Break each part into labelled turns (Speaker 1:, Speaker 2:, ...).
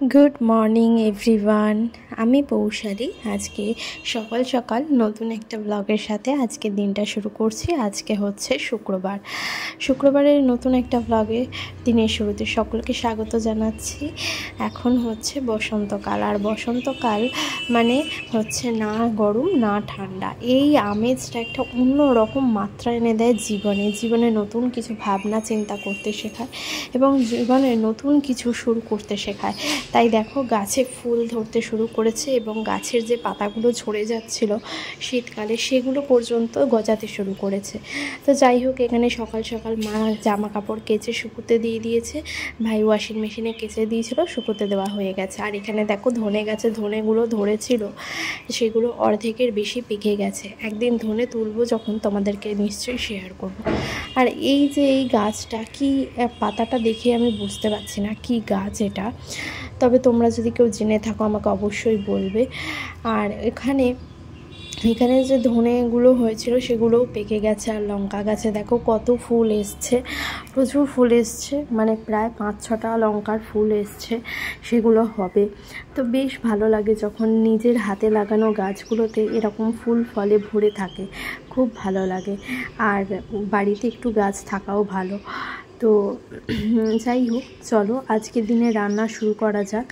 Speaker 1: Good morning everyone. আমি পৌশালী আজকে সকাল সকাল নতুন একটা ব্লগের সাথে আজকে দিনটা শুরু করছি। আজকে হচ্ছে শুক্রবারের নতুন একটা ব্লগে দিনের শুরুতে সকলকে স্বাগত জানাচ্ছি। এখন হচ্ছে বসন্তকাল, আর বসন্তকাল মানে হচ্ছে না গরম না ঠান্ডা। এই আমেজটা একটা অন্য রকম মাত্রা এনে দেয় জীবনে নতুন কিছু ভাবনা চিন্তা করতে শেখায় এবং জীবনে নতুন কিছু শুরু করতে শেখায়। তাই দেখো গাছে ফুল ধরতে শুরু করেছে এবং গাছের যে পাতাগুলো ঝরে যাচ্ছিল শীতকালে সেগুলো পর্যন্ত গজাতে শুরু করেছে। তো যাই হোক, এখানে সকাল সকাল মা জামা কাপড় কেচে শুকোতে দিয়ে দিয়েছে, ভাই ওয়াশিং মেশিনে কেচে দিয়েছিল, শুকোতে দেওয়া হয়ে গেছে। আর এখানে দেখো ধনে গাছে ধনেগুলো ধরেছিল, সেগুলো অর্ধেকের বেশি পেকে গেছে। একদিন ধনে তুলবো যখন তোমাদেরকে নিশ্চয়ই শেয়ার করব। আর এই যে এই গাছটা কি, পাতাটা দেখে আমি বুঝতে পারছি না কি গাছ এটা, তবে তোমরা যদি কেউ জেনে থাকো আমাকে অবশ্যই বলবে। আর এখানে যে ধনেগুলো হয়েছিল সেগুলোও পেকে গেছে। আর লঙ্কা গাছে দেখো কত ফুল এসছে, প্রচুর ফুল এসছে, মানে প্রায় 5-6টা লঙ্কার ফুল এসছে, সেগুলো হবে। তো বেশ ভালো লাগে যখন নিজের হাতে লাগানো গাছগুলোতে এরকম ফুল ফলে ভরে থাকে, খুব ভালো লাগে। আর বাড়িতে একটু গাছ থাকাও ভালো। তো যাই হোক, চলো আজকের দিনে রান্না শুরু করা যাক।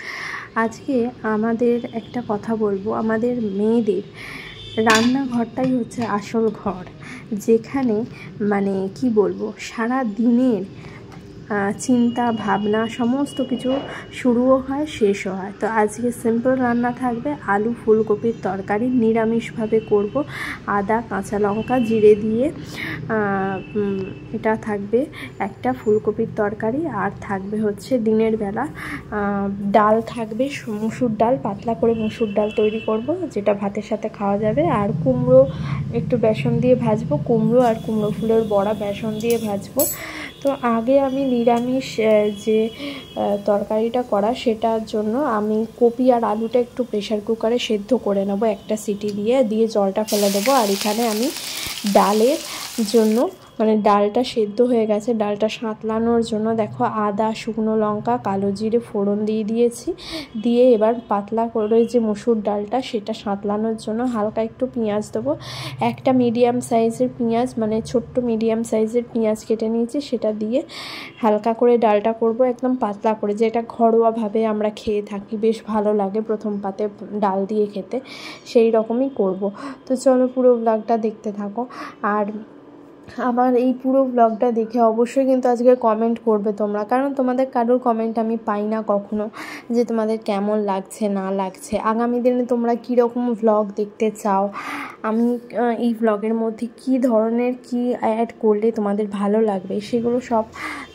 Speaker 1: আজকে আমাদের একটা কথা বলবো, আমাদের মেয়েদের রান্নাঘরটাই হচ্ছে আসল ঘর, যেখানে মানে কি বলবো, সারা দিনের চিন্তা ভাবনা সমস্ত কিছু শুরুও হয় শেষও হয়। তো আজকে সিম্পল রান্না থাকবে, আলু ফুলকপির তরকারি, নিরামিষভাবে করব, আদা কাঁচা লঙ্কা জিরে দিয়ে। এটা থাকবে একটা ফুলকপির তরকারি। আর থাকবে হচ্ছে দিনের বেলা ডাল থাকবে, মুসুর ডাল, পাতলা করে মুসুর ডাল তৈরি করব, যেটা ভাতের সাথে খাওয়া যাবে। আর কুমড়ো একটু বেসন দিয়ে ভাজবো, কুমড়ো আর কুমড়ো ফুলের বড়া বেসন দিয়ে ভাজবো। তো আগে আমি নিরামিষ যে তরকারিটা করা, সেটার জন্য আমি কপি আর আলুটা একটু প্রেশার কুকারে সেদ্ধ করে নেব, একটা সিটি দিয়ে জলটা ফেলে দেবো। আর এখানে আমি ডালের জন্য, মানে ডালটা সেদ্ধ হয়ে গেছে, ডালটা সাঁতলানোর জন্য দেখো আদা শুকনো লঙ্কা কালো জিরে ফোড়ন দিয়েছি, দিয়ে এবার পাতলা করে যে মসুর ডালটা সেটা সাঁতলানোর জন্য হালকা একটু পেঁয়াজ দেবো। একটা মিডিয়াম সাইজের পেঁয়াজ, মানে ছোট্ট মিডিয়াম সাইজের পেঁয়াজ কেটে নিয়েছি, সেটা দিয়ে হালকা করে ডালটা করব একদম পাতলা করে, যেটা ঘরোয়াভাবে আমরা খেয়ে থাকি, বেশ ভালো লাগে প্রথম পাতে ডাল দিয়ে খেতে, সেই রকমই করব। তো চলো পুরো ব্লগটা দেখতে থাকো। আর আমার এই পুরো ব্লগটা দেখে অবশ্যই কিন্তু আজকে কমেন্ট করবে তোমরা, কারণ তোমাদের কারোর কমেন্ট আমি পাই না কখনো, যে তোমাদের কেমন লাগছে না লাগছে, আগামী দিনে তোমরা কীরকম ভ্লগ দেখতে চাও, আমি এই ভ্লগের মধ্যে কী ধরনের কি অ্যাড করলে তোমাদের ভালো লাগবে, সেগুলো সব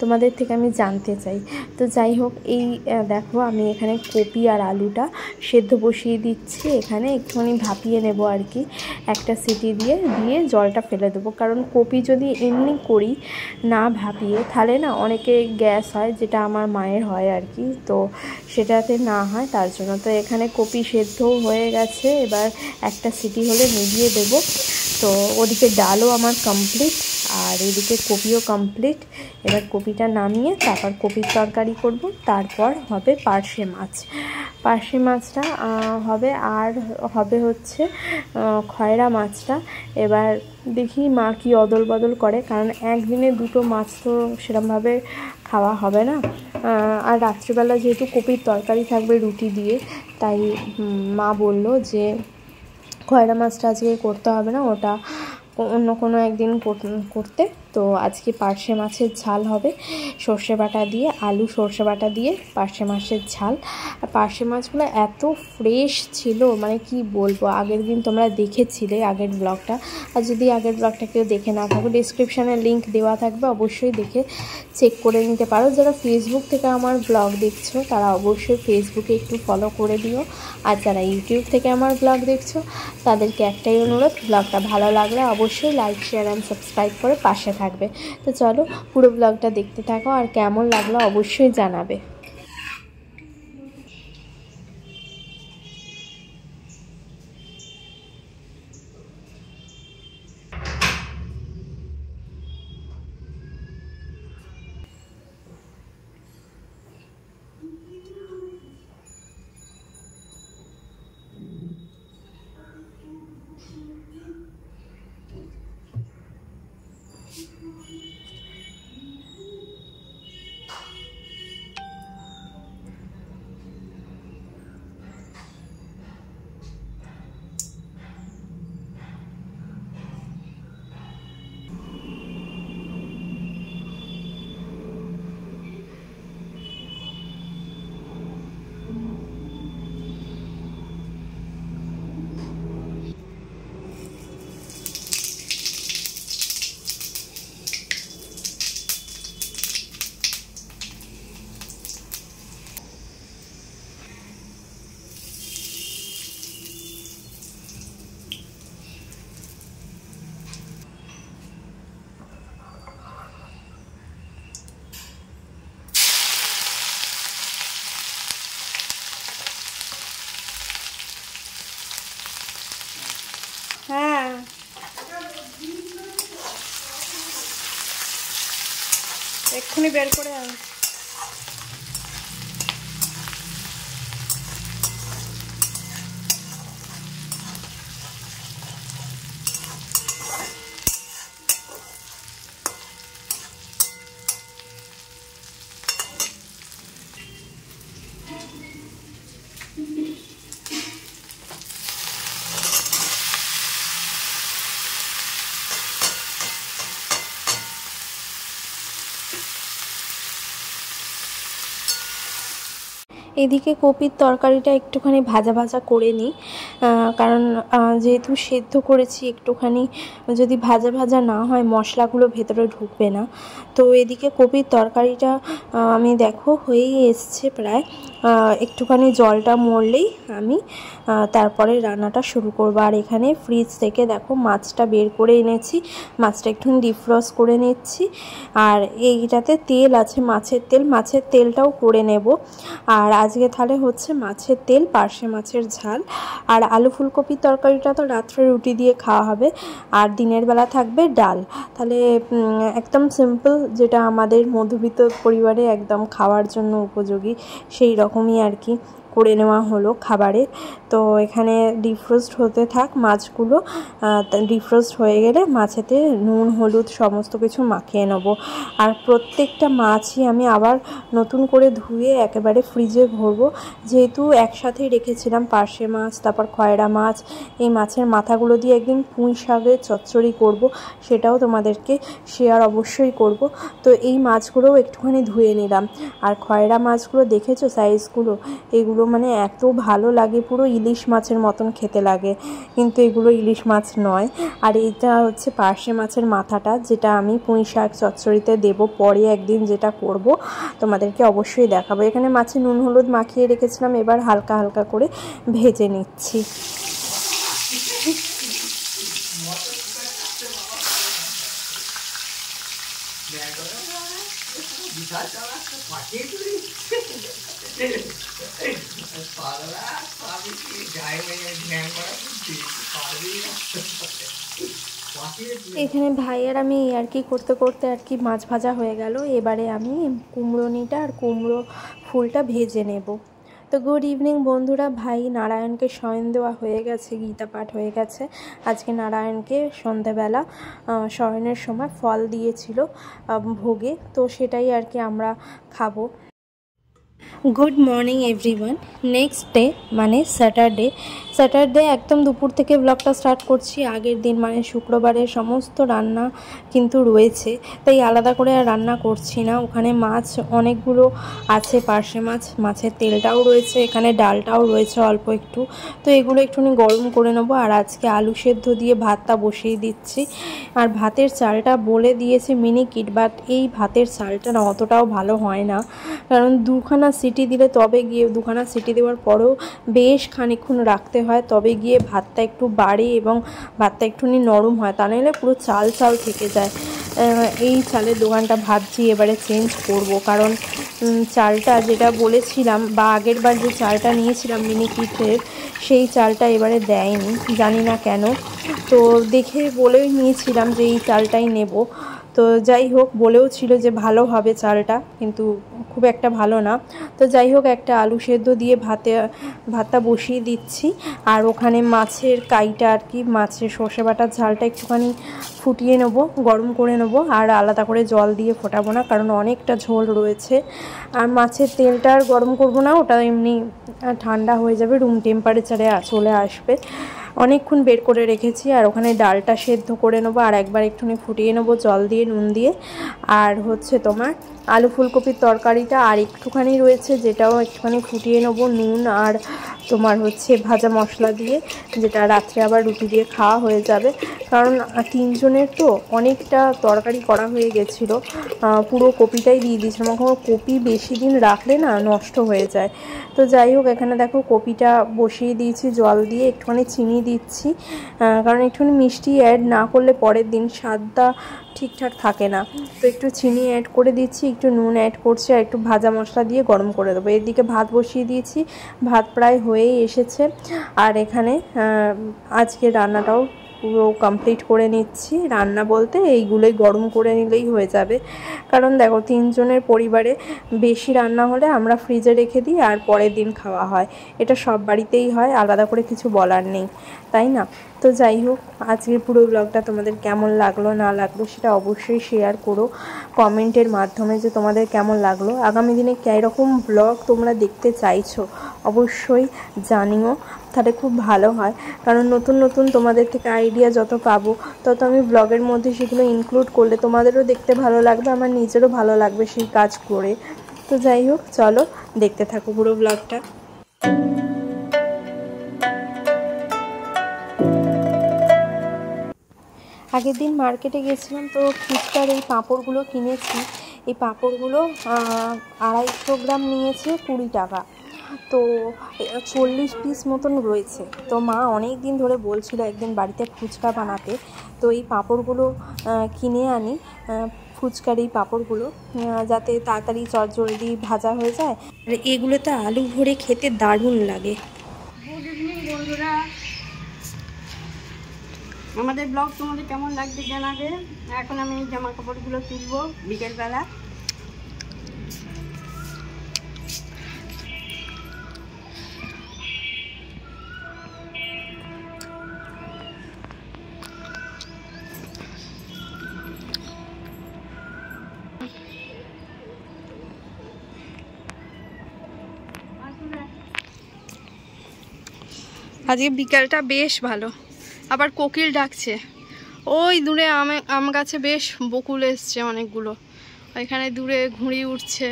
Speaker 1: তোমাদের থেকে আমি জানতে চাই। তো যাই হোক, এই দেখো আমি এখানে কপি আর আলুটা সেদ্ধ বসিয়ে দিচ্ছি, এখানে একটুখানি ভাপিয়ে নেব আর কি, একটা সিটি দিয়ে জলটা ফেলে দেবো। কারণ কপি যদি এমনি করি না ভাপিয়ে, তাহলে না অনেকে গ্যাস হয়, যেটা আমার মায়ের হয় আর কি, তো সেটাতে না হয় তার জন্য। তো এখানে কপি সেদ্ধও হয়ে গেছে, এবার একটা সিটি হলে নিভিয়ে দেবো। তো ওদিকে ডালও আমার কমপ্লিট আর এদিকে কপিও কমপ্লিট। এবার কপিটা নামিয়ে তারপর কপির তরকারি করব, তারপর হবে পার্শে মাছটা হবে, আর হবে হচ্ছে খয়রা মাছটা। এবার দেখি মা কি অদল বদল করে, কারণ একদিনে দুটো মাছ তো সেরকমভাবে খাওয়া হবে না। আর রাত্রিবেলা যেহেতু কপির তরকারি থাকবে রুটি দিয়ে, তাই মা বলল যে খয়রা মাছটা আজকে করতে হবে না, ওটা অন্য কোনো একদিন করতে। তো আজকে পার্শে মাছের ঝাল হবে, সর্ষে বাটা দিয়ে, আলু সর্ষে বাটা দিয়ে পার্শে মাছের ঝাল। আর পার্শে মাছগুলো এত ফ্রেশ ছিল, মানে কি বলবো, আগের দিন তোমরা দেখেছিলে আগের ব্লগটা, আর যদি আগের ব্লগটা কেউ দেখে না থাকো ডিসক্রিপশানে লিঙ্ক দেওয়া থাকবে, অবশ্যই দেখে চেক করে নিতে পারো। যারা ফেসবুক থেকে আমার ব্লগ দেখছো তারা অবশ্যই ফেসবুকে একটু ফলো করে দিও, আর যারা ইউটিউব থেকে আমার ব্লগ দেখছো তাদেরকে একটাই অনুরোধ, ব্লগটা ভালো লাগলে অবশ্যই লাইক শেয়ার অ্যান্ড সাবস্ক্রাইব করে পাশে থাকবে। তো চলো পুরো ব্লগটা দেখতে থাকো, আর কেমন লাগলো অবশ্যই জানাবে। এক্ষুনি বের করে আন। এদিকে কপির তরকারিটা একটুখানি ভাজা ভাজা করে নিই, কারণ যেহেতু সেদ্ধ করেছি একটুখানি যদি ভাজা ভাজা না হয় মশলাগুলো ভেতরে ঢুকবে না। তো এদিকে কপির তরকারিটা আমি দেখো হয়েই এসছে প্রায়, একটুখানি জলটা মরলেই আমি তারপরে রান্নাটা শুরু করবো। আর এখানে ফ্রিজ থেকে দেখো মাছটা বের করে এনেছি, মাছটা একটু ডিফ্রস্ট করে নিচ্ছি। আর এইটাতে তেল আছে, মাছের তেল, মাছের তেলটাও করে নেব। আর আজকে তাহলে হচ্ছে মাছের তেল, পার্শে মাছের ঝাল, আর আলু ফুলকপির তরকারিটা তো রাত্রে রুটি দিয়ে খাওয়া হবে, আর দিনের বেলা থাকবে ডাল। তাহলে একদম সিম্পল, যেটা আমাদের মধ্যবিত্ত পরিবারে একদম খাওয়ার জন্য উপযোগী সেই রকমই আর কি করে নেওয়া হলো খাবারে। তো এখানে ডিফ্রোস্ট হতে থাক মাছগুলো, ডিফ্রোস্ট হয়ে গেলে মাছেতে নুন হলুদ সমস্ত কিছু মাখিয়ে নেব। আর প্রত্যেকটা মাছই আমি আবার নতুন করে ধুয়ে একেবারে ফ্রিজে ভরবো, যেহেতু একসাথেই রেখেছিলাম পার্শে মাছ, তারপর খয়রা মাছ। এই মাছের মাথাগুলো দিয়ে একদিন পুঁই শাকের চচ্চড়ি করব, সেটাও তোমাদেরকে শেয়ার অবশ্যই করব। তো এই মাছগুলোও একটুখানি ধুয়ে নিলাম। আর খয়রা মাছগুলো দেখেছো সাইজগুলো, এগুলো মানে এত ভালো লাগে, পুরো ইলিশ মাছের মতন খেতে লাগে, কিন্তু এগুলো ইলিশ মাছ নয়। আর এটা হচ্ছে পার্শে মাছের মাথাটা, যেটা আমি পুঁই শাক চচ্চড়িতে দেবো পরে একদিন, যেটা করব তোমাদেরকে অবশ্যই দেখাবো। এখানে মাছে নুন হলুদ মাখিয়ে রেখেছিলাম, এবার হালকা হালকা করে ভেজে নিচ্ছি। এখানে ভাই আর আমি আর কি করতে করতে আর কি মাছ ভাজা হয়ে গেল। এবারে আমি কুমড়োনিটা আর কুমড়ো ফুলটা ভেজে নেব। তো গুড ইভিনিং বন্ধুরা, ভাই নারায়ণকে শয়ন দেওয়া হয়ে গেছে, গীতা পাঠ হয়ে গেছে। আজকে নারায়ণকে সন্ধ্যাবেলা শয়নের সময় ফল দিয়েছিল ভোগে, তো সেটাই আর কি আমরা খাবো। Good morning everyone. Next day মানে স্যাটারডে একদম দুপুর থেকে ব্লগটা স্টার্ট করছি। আগের দিন মানে শুক্রবারের সমস্ত রান্না কিন্তু রয়েছে, তাই আলাদা করে আর রান্না করছি না। ওখানে মাছ অনেকগুলো আছে, পার্শে মাছ, মাছের তেলটাও রয়েছে, এখানে ডালটাও রয়েছে অল্প একটু। তো এগুলো একটুখানি গরম করে নেবো। আর আজকে আলু সেদ্ধ দিয়ে ভাতটা বসিয়ে দিচ্ছি। আর ভাতের চালটা বলে দিয়েছে মিনিকিট, বাট এই ভাতের চালটা না অতটাও ভালো হয় না, কারণ দুখানা সিটি দিলে তবে গিয়ে, দুখানা সিটি দেওয়ার পরেও বেশ খানিকক্ষণ রাখতে হয়, তবে গিয়ে ভাতটা একটু বাড়ে এবং ভাতটা একটুখানি নরম হয়, তা নাহলে পুরো চাল চাল থেকে যায়। এই চালের দোকানটা ভাবছি এবারে চেঞ্জ করব, কারণ চালটা যেটা বলেছিলাম বা আগের বার যে চালটা নিয়েছিলাম মিনিকিটের, সেই চালটা এবারে দেয়নি, জানি না কেন। তো দেখে বলেই নিয়েছিলাম যে এই চালটাই নেব। তো যাই হোক, বলেও ছিল যে ভালো হবে চালটা, কিন্তু খুব একটা ভালো না। তো যাই হোক, একটা আলু সেদ্ধ দিয়ে ভাতটা বসিয়ে দিচ্ছি। আর ওখানে মাছের কাইটা আর কি, মাছের সর্ষে বাটার ঝালটা একটুখানি ফুটিয়ে নেব, গরম করে নেব। আর আলাদা করে জল দিয়ে ফোটাবো না, কারণ অনেকটা ঝোল রয়েছে। আর মাছের তেলটা আর গরম করব না, ওটা এমনি ঠান্ডা হয়ে যাবে, রুম টেম্পারেচারে চলে আসবে। অনেকক্ষণ বের করে রেখেছি। আর ওখানে ডালটা সেদ্ধ করে নেবো, আর একবার একটুখানি ফুটিয়ে নেবো জল দিয়ে, নুন দিয়ে। আর হচ্ছে তোমার আলু ফুলকপির তরকারিটা আর একটুখানি রয়েছে, যেটাও একটুখানি ফুটিয়ে নেবো নুন আর তোমার হচ্ছে ভাজা মশলা দিয়ে, যেটা রাত্রে আবার রুটি দিয়ে খাওয়া হয়ে যাবে। কারণ 3 জনের তো অনেকটা তরকারি করা হয়ে গেছিলো, পুরো কপিটাই দিয়ে দিয়েছিলাম। এখন কপি বেশি দিন রাখলে না নষ্ট হয়ে যায়। তো যাই হোক, এখানে দেখো কপিটা বসিয়ে দিয়েছি জল দিয়ে, একটুখানি চিনি দিচ্ছি, কারণ একটুখানি মিষ্টি অ্যাড না করলে পরের দিন স্বাদটা ঠিকঠাক থাকে না। তো একটু চিনি অ্যাড করে দিচ্ছি, একটু নুন অ্যাড করছি, আর একটু ভাজা মশলা দিয়ে গরম করে দেবো। এদিকে ভাত বসিয়ে দিয়েছি, ভাত প্রায় হয়েই এসেছে। আর এখানে আজকে রান্নাটাও পুরো কমপ্লিট করে নিচ্ছি। রান্না বলতে এইগুলোই গরম করে নিলেই হয়ে যাবে, কারণ দেখো 3 জনের পরিবারে বেশি রান্না হলে আমরা ফ্রিজে রেখে দিই আর পরের দিন খাওয়া হয়। এটা সব বাড়িতেই হয়, আলাদা করে কিছু বলার নেই, তাই না? তো যাই হোক, আজকের পুরো ব্লগটা তোমাদের কেমন লাগলো না লাগলো সেটা অবশ্যই শেয়ার করো কমেন্টের মাধ্যমে, যে তোমাদের কেমন লাগলো। আগামী দিনে কীরকম ব্লগ তোমরা দেখতে চাইছো অবশ্যই জানিও, তাহলে খুব ভালো হয়। কারণ নতুন নতুন তোমাদের থেকে আইডিয়া যত পাবো তত আমি ব্লগের মধ্যে সেগুলো ইনক্লুড করলে তোমাদেরও দেখতে ভালো লাগবে, আমার নিজেরও ভালো লাগবে সেই কাজ করে। তো যাই হোক, চলো দেখতে থাকো পুরো ব্লগটা। আগের দিন মার্কেটে গেছিলাম, তো ফুচকার এই পাঁপড়গুলো কিনেছি। এই পাঁপড়গুলো 250 গ্রাম নিয়েছে 20 টাকা, তো 40 পিস মতন রয়েছে। তো মা অনেক দিন ধরে বলছিল একদিন বাড়িতে ফুচকা বানাতে, তো এই পাঁপড়গুলো কিনে আনি, ফুচকার এই পাঁপড়গুলো, যাতে তাড়াতাড়ি চটজলদি ভাজা হয়ে যায়। আর এগুলোতে আলু ভরে খেতে দারুণ লাগে।
Speaker 2: গুড ইভিনিং বন্ধুরা, আমাদের ব্লগ তোমাদের কেমন লাগবে জানাবে। এখন আমি জামা কাপড়গুলো তুলবো বিকেলবেলা।
Speaker 3: আজকে বিকালটা বেশ ভালো, আবার কোকিল ডাকছে। ওই দূরে আম গাছে বেশ বকুল এসছে অনেকগুলো, ওইখানে দূরে ঘুড়ি উঠছে।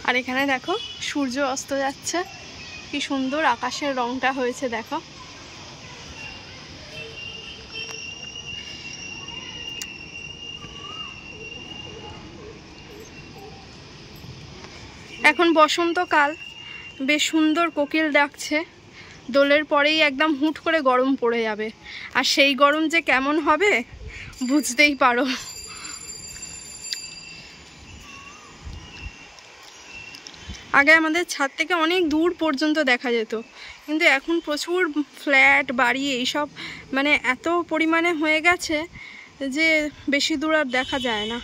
Speaker 3: আর এখানে দেখো সূর্য অস্ত যাচ্ছে, কি সুন্দর আকাশের রংটা হয়েছে দেখো। এখন বসন্তকাল, বেশ সুন্দর কোকিল ডাকছে। দোলের পরেই একদম হুট করে গরম পড়ে যাবে, আর সেই গরম যে কেমন হবে বুঝতেই পারো। আগে আমাদের ছাদ থেকে অনেক দূর পর্যন্ত দেখা যেত, কিন্তু এখন প্রচুর ফ্ল্যাট বাড়ি এইসব মানে এত পরিমাণে হয়ে গেছে যে বেশি দূর আর দেখা যায় না।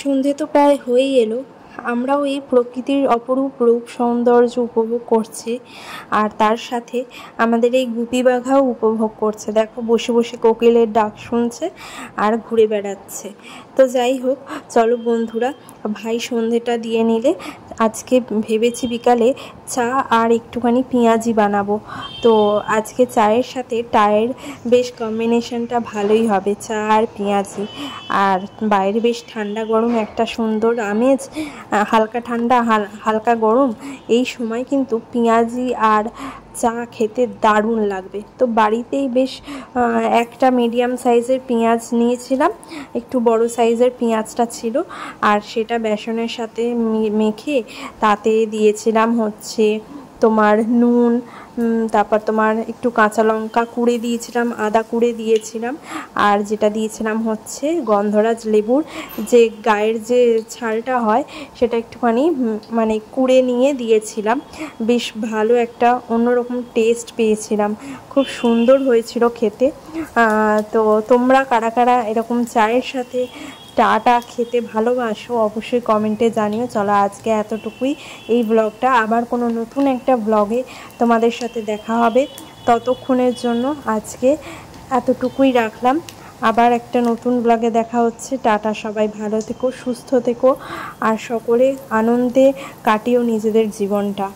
Speaker 1: সন্ধে তো প্রায় হয়েই এলো, আমরাও এই প্রকৃতির অপরূপ রূপ সৌন্দর্য উপভোগ করছি, আর তার সাথে আমাদের এই গুপি বাঘাও উপভোগ করছে। দেখো বসে বসে কোকিলের ডাক শুনছে আর ঘুরে বেড়াচ্ছে। তো যাই হোক, চলো বন্ধুরা, ভাই সন্ধেটা দিয়ে নিলে আজকে ভেবেছি বিকালে চা আর একটুখানি পেঁয়াজি বানাবো। তো আজকে চায়ের সাথে টায়ের বেশ কম্বিনেশনটা ভালোই হবে, চা আর পেঁয়াজি। আর বাইরে বেশ ঠান্ডা গরম একটা সুন্দর আমেজ, হালকা ঠান্ডা হালকা গরম, এই সময় কিন্তু পেঁয়াজি আর চা খেতে দারুণ লাগবে। তো বাড়িতেই বেশ একটা মিডিয়াম সাইজের পেঁয়াজ নিয়েছিলাম, একটু বড় সাইজের পেঁয়াজটা ছিল, আর সেটা বেসনের সাথে মেখে তাতে দিয়েছিলাম হচ্ছে তোমার নুন, তারপর তোমার একটু কাঁচা লঙ্কা কুড়ে দিয়েছিলাম, আদা কুড়ে দিয়েছিলাম, আর যেটা দিয়েছিলাম হচ্ছে গন্ধরাজ লেবুর যে গায়ের যে ছালটা হয় সেটা একটুখানি মানে কুড়ে নিয়ে দিয়েছিলাম। বেশ ভালো একটা অন্যরকম টেস্ট পেয়েছিলাম, খুব সুন্দর হয়েছিল খেতে। তো তোমরা কারা কারা এরকম চায়ের সাথে চাটা খেতে ভালোবাসো অবশ্যই কমেন্টে জানিও। চলো আজকে এতটুকুই এই ব্লগটা, আবার কোনো নতুন একটা ব্লগে তোমাদের সাথে দেখা হবে। ততক্ষণের জন্য আজকে এতটুকুই রাখলাম, আবার একটা নতুন ব্লগে দেখা হচ্ছে। টাটা, সবাই ভালো থেকো, সুস্থ থেকো, আর সকলে আনন্দে কাটিও নিজেদের জীবনটা।